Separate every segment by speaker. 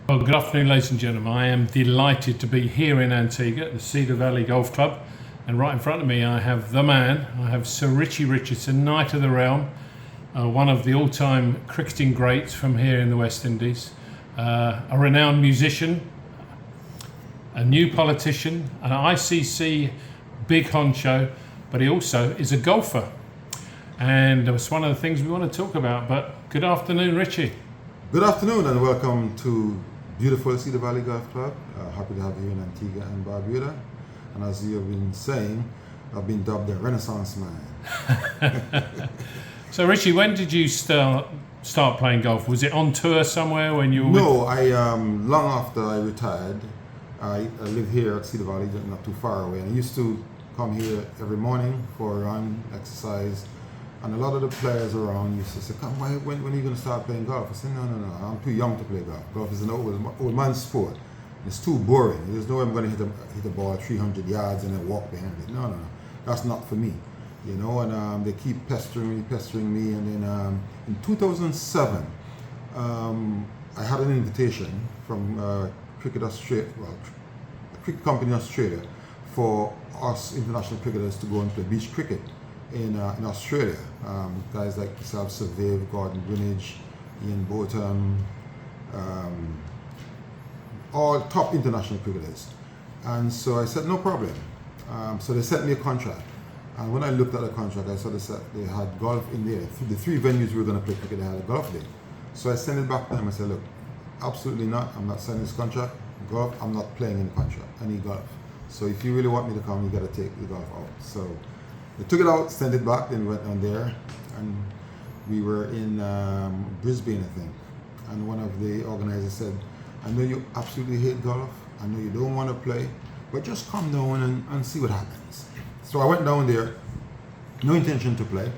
Speaker 1: Well, good afternoon, ladies and gentlemen. I am delighted to be here in Antigua at the Cedar Valley Golf Club. And right in front of me, I have the man. I have Sir Richie Richardson, Knight of the Realm, one of the all-time cricketing greats from here in the West Indies, a renowned musician, a new politician, an ICC big honcho, but he also is a golfer. And it's one of the things we want to talk about. But good afternoon, Richie.
Speaker 2: Good afternoon and welcome to beautiful Cedar Valley Golf Club. Happy to have you in Antigua and Barbuda. And as you have been saying, I've been dubbed the Renaissance man.
Speaker 1: So Richie, when did you start playing golf? Was it on tour somewhere when you were
Speaker 2: No, I long after I retired, I live here at Cedar Valley, not too far away. And I used to come here every morning for a run, exercise. And a lot of the players around used to say, "Come, when are you going to start playing golf?" I said, no, I'm too young to play golf. Golf is an old man's sport. It's too boring. There's no way I'm going to hit a ball 300 yards and then walk behind it. No. That's not for me. You know, and they keep pestering me. And then in 2007, I had an invitation from Cricket Australia, a cricket company in Australia, for us international cricketers to go and play beach cricket in Australia. Guys like yourself, Sir Viv, Gordon Greenidge, Ian Botham, all top international cricketers. And so I said, no problem. So they sent me a contract. And when I looked at the contract, I saw they had golf in there. The three venues we were going to play cricket, they had a golf day. So I sent it back to them. I said, look, absolutely not. I'm not signing this contract. Golf, I'm not playing in the contract. I need golf. So if you really want me to come, you got to take the golf out. So they took it out, sent it back, then we went on there, and we were in Brisbane, I think. And one of the organizers said, I know you absolutely hate golf, I know you don't want to play, but just come down and see what happens. So I went down there, no intention to play,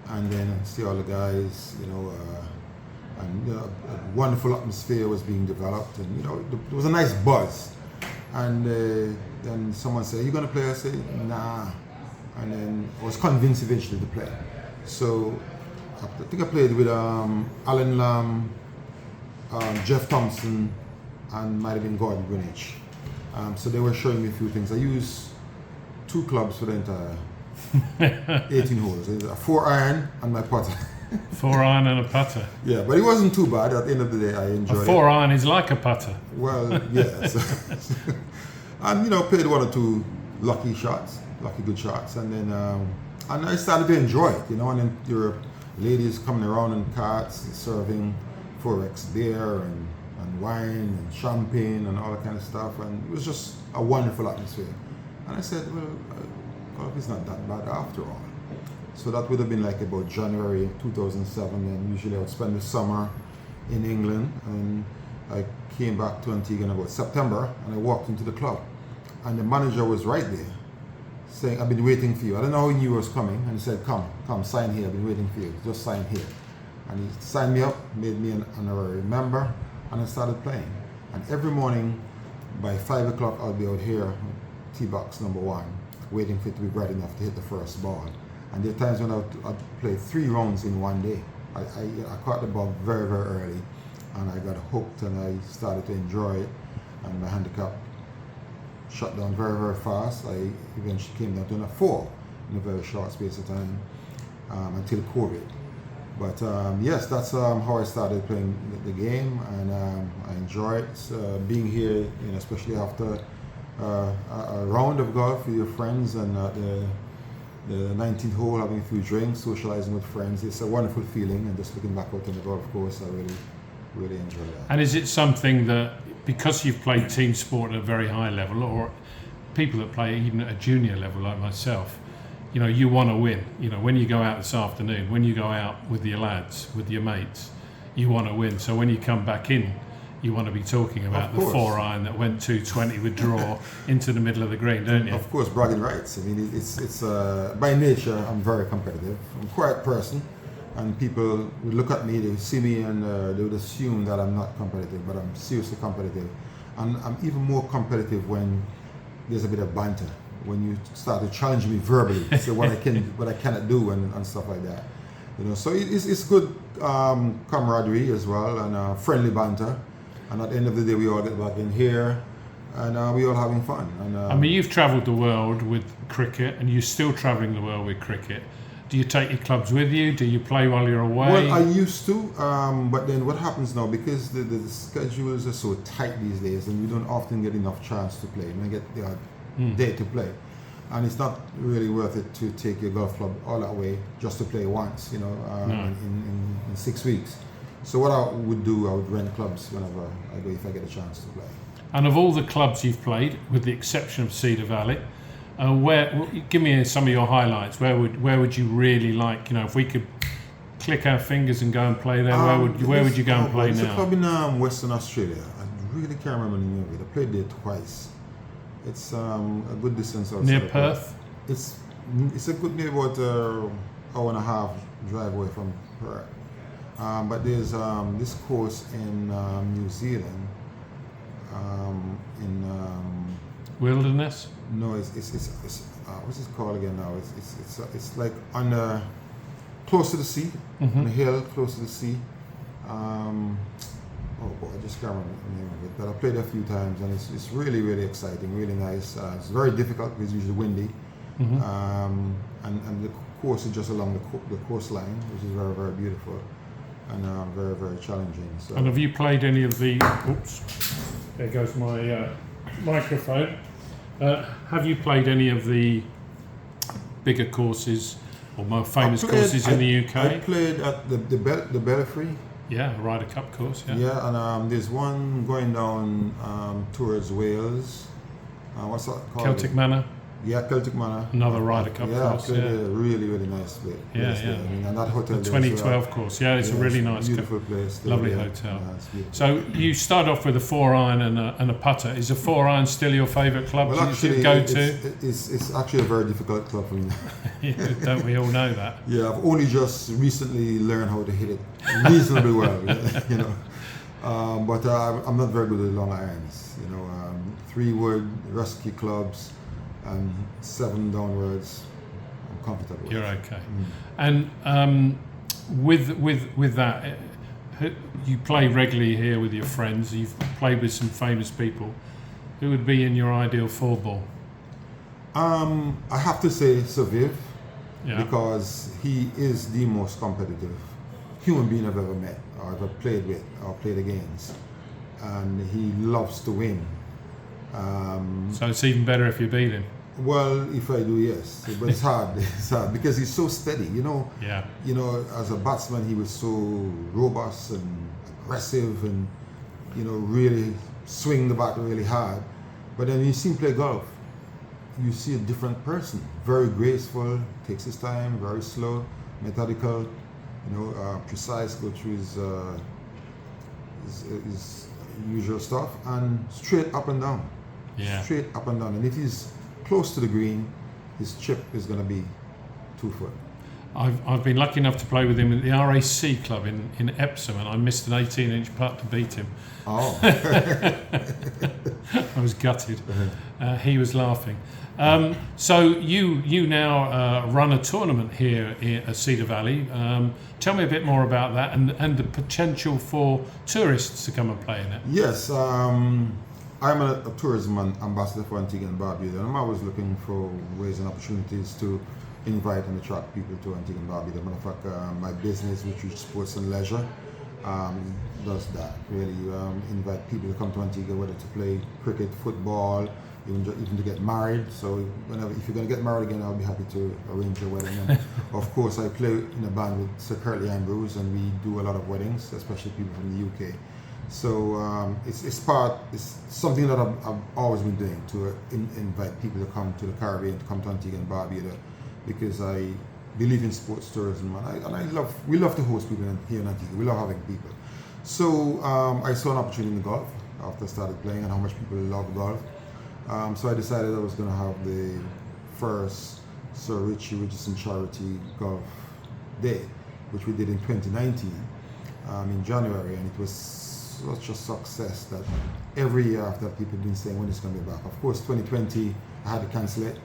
Speaker 2: and then see all the guys, and a wonderful atmosphere was being developed, and there was a nice buzz. And then someone said, "Are you going to play?" I said, "Nah." And then I was convinced eventually to play. So I think I played with Alan Lamb, Jeff Thompson, and might have been Gordon Greenidge. So they were showing me a few things. I used two clubs for the entire 18 holes. A 4-iron and my putter.
Speaker 1: 4-iron and a putter?
Speaker 2: Yeah, but it wasn't too bad. At the end of the day, I enjoyed it.
Speaker 1: A 4-iron is like a putter.
Speaker 2: Well, yes. And played one or two lucky good shots, and then and I started to enjoy it, and then there were ladies coming around in carts serving Forex beer and wine and champagne and all that kind of stuff, and it was just a wonderful atmosphere. And I said, well, golf is not that bad after all. So that would have been like about January 2007, and usually I would spend the summer in England, and I came back to Antigua in about September, and I walked into the club, and the manager was right there, saying, "I've been waiting for you." I don't know how he knew I was coming, and he said, come, sign here, I've been waiting for you, just sign here. And he signed me up, made me an honorary member, and I started playing. And every morning by 5 o'clock, I'll be out here, tee box number 1, waiting for it to be bright enough to hit the first ball. And there are times when I'd play 3 rounds in one day. I caught the ball very, very early, and I got hooked, and I started to enjoy it, and my handicap shut down very, very fast. I eventually came down to a 4 in a very short space of time until COVID. But yes, that's how I started playing the game, and I enjoy it. Being here, especially after a round of golf with your friends, and the 19th hole, having a few drinks, socializing with friends. It's a wonderful feeling, and just looking back out on the golf course, I really, really enjoy that.
Speaker 1: And is it something that, because you've played team sport at a very high level, or people that play even at a junior level like myself, you want to win. When you go out this afternoon, when you go out with your lads, with your mates, you want to win. So when you come back in, you want to be talking about the 4-iron that went 220 with draw into the middle of the green, don't you?
Speaker 2: Of course, bragging rights. I mean, it's by nature, I'm very competitive. I'm a quiet person, and people would look at me, they would see me, and they would assume that I'm not competitive, but I'm seriously competitive. And I'm even more competitive when there's a bit of banter, when you start to challenge me verbally, say what I cannot do, and stuff like that. So it's good camaraderie as well, and friendly banter. And at the end of the day, we all get back in here, and we all having fun. And,
Speaker 1: I mean, you've travelled the world with cricket, and you're still travelling the world with cricket. Do you take your clubs with you? Do you play while you're away?
Speaker 2: Well, I used to, but then what happens now, because the schedules are so tight these days, and we don't often get enough chance to play. And I get the odd day to play. And it's not really worth it to take your golf club all that way just to play once, you know, in 6 weeks. So what I would do, I would rent clubs whenever I go, if I get a chance to play.
Speaker 1: And of all the clubs you've played, with the exception of Cedar Valley, give me some of your highlights. Where would you really like? You know, if we could click our fingers and go and play there, where would you go and play now?
Speaker 2: It's a club in Western Australia. I really can't remember the name of it. I played there twice. It's a good distance outside
Speaker 1: near Perth.
Speaker 2: It's a good near about hour and a half drive away from Perth. But there's this course in New Zealand.
Speaker 1: Wilderness.
Speaker 2: No, it's what's it called again now? It's like on close to the sea, on a hill close to the sea. Oh boy, I just can't remember the name of it. But I played it a few times, and it's really, really exciting, really nice. It's very difficult because it's usually windy, and the course is just along the coastline, which is very, very beautiful, and very, very challenging. So.
Speaker 1: And have you played any of the? Oops, there goes my microphone. Have you played any of the bigger courses or more famous courses in the UK?
Speaker 2: I played at the Belfry.
Speaker 1: Yeah, a Ryder Cup course. Yeah.
Speaker 2: Yeah, and there's one going down towards Wales. What's that called?
Speaker 1: Celtic Manor.
Speaker 2: Yeah, Celtic Manor.
Speaker 1: Another Ryder Cup course.
Speaker 2: I played a really, really nice place.
Speaker 1: Yeah.
Speaker 2: I mean, and that hotel.
Speaker 1: The 2012 course. Yeah, it's a really nice,
Speaker 2: beautiful place.
Speaker 1: Lovely hotel. So you start off with a 4-iron and a putter. Is a 4-iron still your favourite club?
Speaker 2: Well, actually,
Speaker 1: go-to?
Speaker 2: It's actually a very difficult club for me.
Speaker 1: Don't we all know that?
Speaker 2: Yeah, I've only just recently learned how to hit it reasonably well. You know, but I'm not very good with long irons. You know, 3-wood rescue clubs. And 7 downwards, I'm comfortable with.
Speaker 1: You're okay. And with that, you play regularly here with your friends. You've played with some famous people. Who would be in your ideal 4-ball?
Speaker 2: I have to say Sir Viv, because he is the most competitive human being I've ever met, or ever played with, or played against, and he loves to win.
Speaker 1: So it's even better if you beat him.
Speaker 2: Well, if I do, yes, but it's hard. It's hard because he's so steady. You know.
Speaker 1: Yeah.
Speaker 2: You know, as a batsman, he was so robust and aggressive, and really swing the bat really hard. But then you see him play golf, you see a different person. Very graceful, takes his time, very slow, methodical. Precise, go through his usual stuff, and straight up and down.
Speaker 1: Yeah. Straight
Speaker 2: up and down. And if he's close to the green, his chip is going to be 2 foot.
Speaker 1: I've been lucky enough to play with him at the RAC club in Epsom, and I missed an 18-inch putt to beat him.
Speaker 2: Oh.
Speaker 1: I was gutted. He was laughing. So you now run a tournament here at Cedar Valley. Tell me a bit more about that and the potential for tourists to come and play in it.
Speaker 2: Yes, I'm a tourism ambassador for Antigua and Barbuda, and I'm always looking for ways and opportunities to invite and attract people to Antigua and Barbuda. Matter of fact, my business, Richie Sports and Leisure, does that. Really invite people to come to Antigua, whether to play cricket, football, even to get married. So if you're going to get married again, I'll be happy to arrange your wedding. And of course, I play in a band with Sir Curtly Ambrose, and we do a lot of weddings, especially people from the UK. So it's something that I've always been doing, to invite people to come to the Caribbean, to come to Antigua and Barbuda, because I believe in sports tourism, and we love to host people here in Antigua. We love having people. So I saw an opportunity in golf after I started playing, and how much people love golf. So I decided I was going to have the first Sir Richie Richardson charity golf day, which we did in 2019 in January, and it was such a success that every year after that, people have been saying when it's going to be back. Of course, 2020 I had to cancel it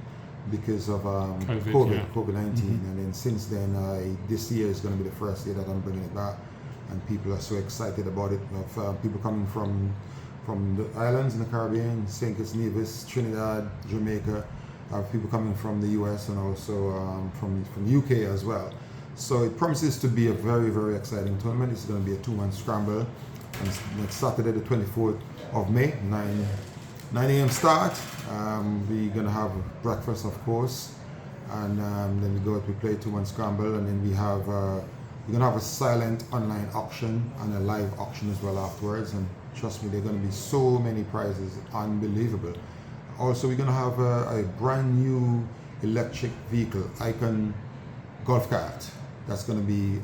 Speaker 2: because of COVID-19, and then since then, this year is going to be the first year that I'm bringing it back. and people are so excited about it. People coming from the islands in the Caribbean, St. Kitts, Nevis, Trinidad, Jamaica, people coming from the US and also from the UK as well. So it promises to be a very, very exciting tournament. It's going to be a 2-man scramble. And next Saturday, the 24th of May, 9 a.m. start. We're going to have breakfast, of course, and then we play 2-man scramble, and then we're going to have a silent online auction and a live auction as well afterwards. And trust me, there are going to be so many prizes, unbelievable. Also, we're going to have a brand new electric vehicle, Icon golf cart. That's going to be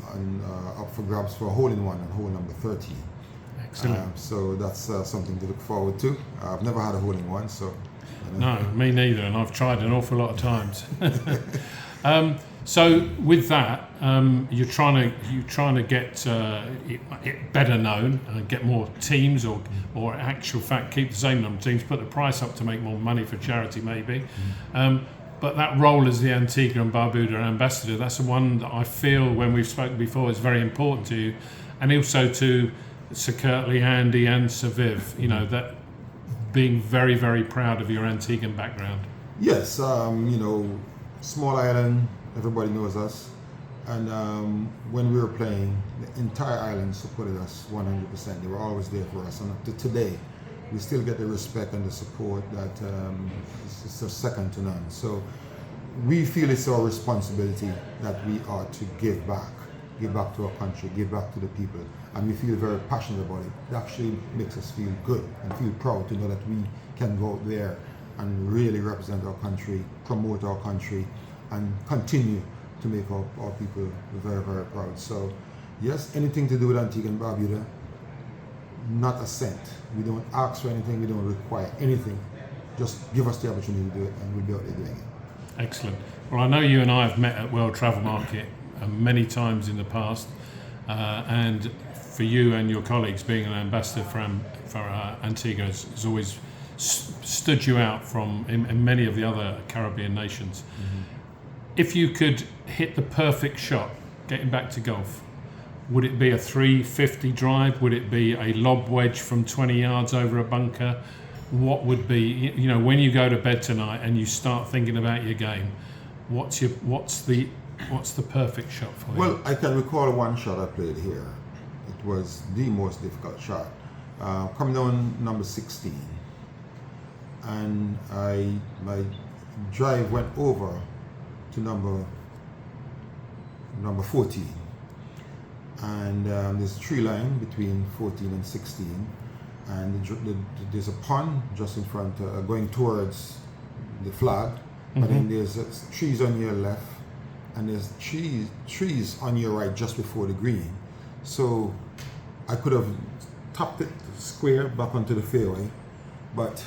Speaker 2: up for grabs for a hole-in-one on hole number 13.
Speaker 1: Excellent.
Speaker 2: So that's something to look forward to. I've never had a hole-in-one, so.
Speaker 1: No, me neither, and I've tried an awful lot of times. So with that, you're trying to get it better known and get more teams, or actual fact keep the same number of teams, put the price up to make more money for charity maybe. But that role as the Antigua and Barbuda ambassador, that's the one that I feel, when we've spoken before, is very important to you, and also to Sir Kirtley, Andy and Sir Viv, that being very, very proud of your Antiguan background. Yes,
Speaker 2: small island, everybody knows us, and when we were playing, the entire island supported us 100%. They were always there for us, and up to today, we still get the respect and the support that is second to none. So we feel it's our responsibility that we are to give back to our country, give back to the people, and we feel very passionate about it. It actually makes us feel good and feel proud to know that we can go out there and really represent our country, promote our country, and continue to make our people very, very proud. So yes, anything to do with Antigua and Barbuda, not a cent. We don't ask for anything, we don't require anything. Just give us the opportunity to do it, and we'll be out there doing it.
Speaker 1: Excellent. Well, I know you and I have met at World Travel Market many times in the past, and for you and your colleagues, being an ambassador for Antigua has always stood you out from in many of the other Caribbean nations. Mm-hmm. If you could hit the perfect shot, getting back to golf, would it be a 350 drive? Would it be a lob wedge from 20 yards over a bunker? What would be, when you go to bed tonight and you start thinking about your game, what's the perfect shot for you?
Speaker 2: Well, I can recall one shot I played here. It was the most difficult shot. Coming down number 16, and my drive went over to number 14. And there's a tree line between 14 and 16, and there's a pond just in front, going towards the flag. Mm-hmm. But then there's trees on your left, and there's trees on your right just before the green. So I could have tapped it square back onto the fairway, but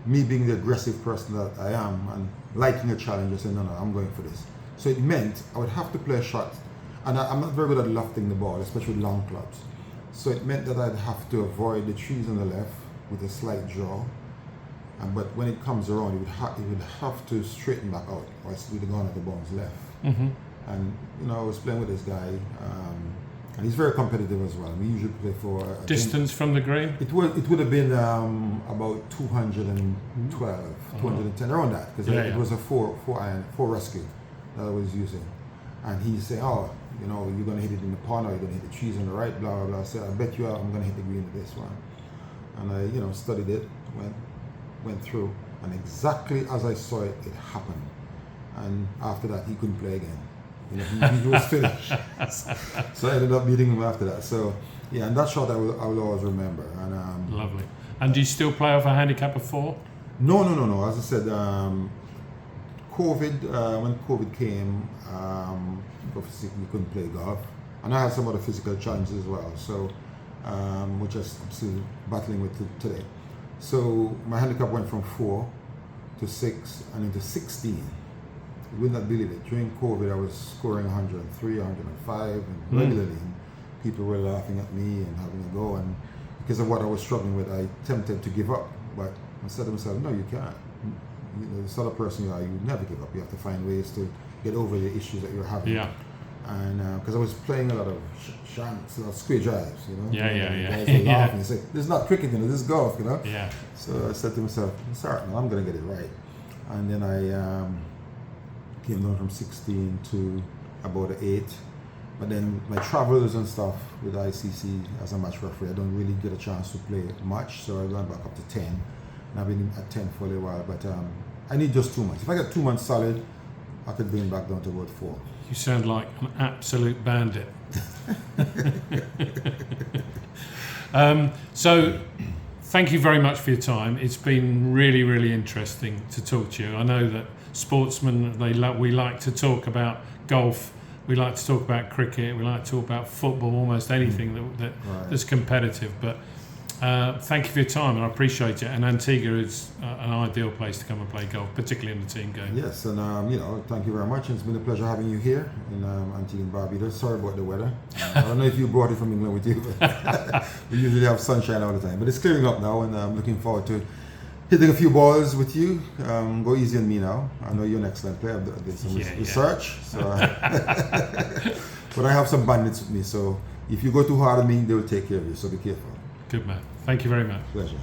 Speaker 2: me being the aggressive person that I am and liking a challenge, I said, no, I'm going for this. So it meant I would have to play a shot. And I'm not very good at lofting the ball, especially with long clubs. So it meant that I'd have to avoid the trees on the left with a slight draw. But when it comes around, it would have to straighten back out, or it would have gone at the ball's left. Mm-hmm. And I was playing with this guy, and he's very competitive as well. We usually play for
Speaker 1: distance from the green.
Speaker 2: It would have been about 212, 210, around that, because it was a four rescue that I was using. And he's saying, you're going to hit it in the pond, or you're going to hit the trees on the right, blah, blah, blah. I said, I bet you I'm going to hit the green with this one. And I, studied it, went through, and exactly as I saw it, it happened. And after that, he couldn't play again. He was finished. So I ended up beating him after that. So, yeah, and that shot I will always remember. And
Speaker 1: lovely. And do you still play off a handicap of 4?
Speaker 2: No. As I said, COVID, when COVID came, obviously we couldn't play golf, and I had some other physical challenges as well, so which I'm still battling with today. So my handicap went from 4 to 6 and into 16. You would not believe it. During COVID, I was scoring 103, 105, and regularly, and people were laughing at me and having a go, and because of what I was struggling with, I attempted to give up, but I said to myself, no, you can't. The sort of person you are, you never give up. You have to find ways to get over the issues that you're having.
Speaker 1: Yeah.
Speaker 2: and because I was playing a lot of shanks, square drives, you know.
Speaker 1: Yeah.
Speaker 2: Guys were laughing and say, "This is not cricket, you know. This is golf, you know."
Speaker 1: Yeah.
Speaker 2: So I said to myself, "Sorry, man, I'm gonna get it right." And then I came down from 16 to about an 8. But then my travels and stuff with ICC as a match referee, I don't really get a chance to play much, so I went back up to 10. And I've been at 10 for a little while, but I need just 2 months. If I get 2 months solid, I could bring it back down to about 4.
Speaker 1: You sound like an absolute bandit. So, thank you very much for your time. It's been really, really interesting to talk to you. I know that sportsmen, we like to talk about golf. We like to talk about cricket. We like to talk about football, almost anything that's competitive. But thank you for your time, and I appreciate it. And Antigua is an ideal place to come and play golf, particularly in the team game.
Speaker 2: Yes, and thank you very much. It's been a pleasure having you here in Antigua and Barbuda. Sorry about the weather. I don't know if you brought it from England with you, but we usually have sunshine all the time. But it's clearing up now, and I'm looking forward to hitting a few balls with you. Go easy on me now. I know you're an excellent player. I've done some research. So, but I have some bandits with me, so if you go too hard on me, they will take care of you, so be careful.
Speaker 1: Good man. Thank you very much.
Speaker 2: Pleasure.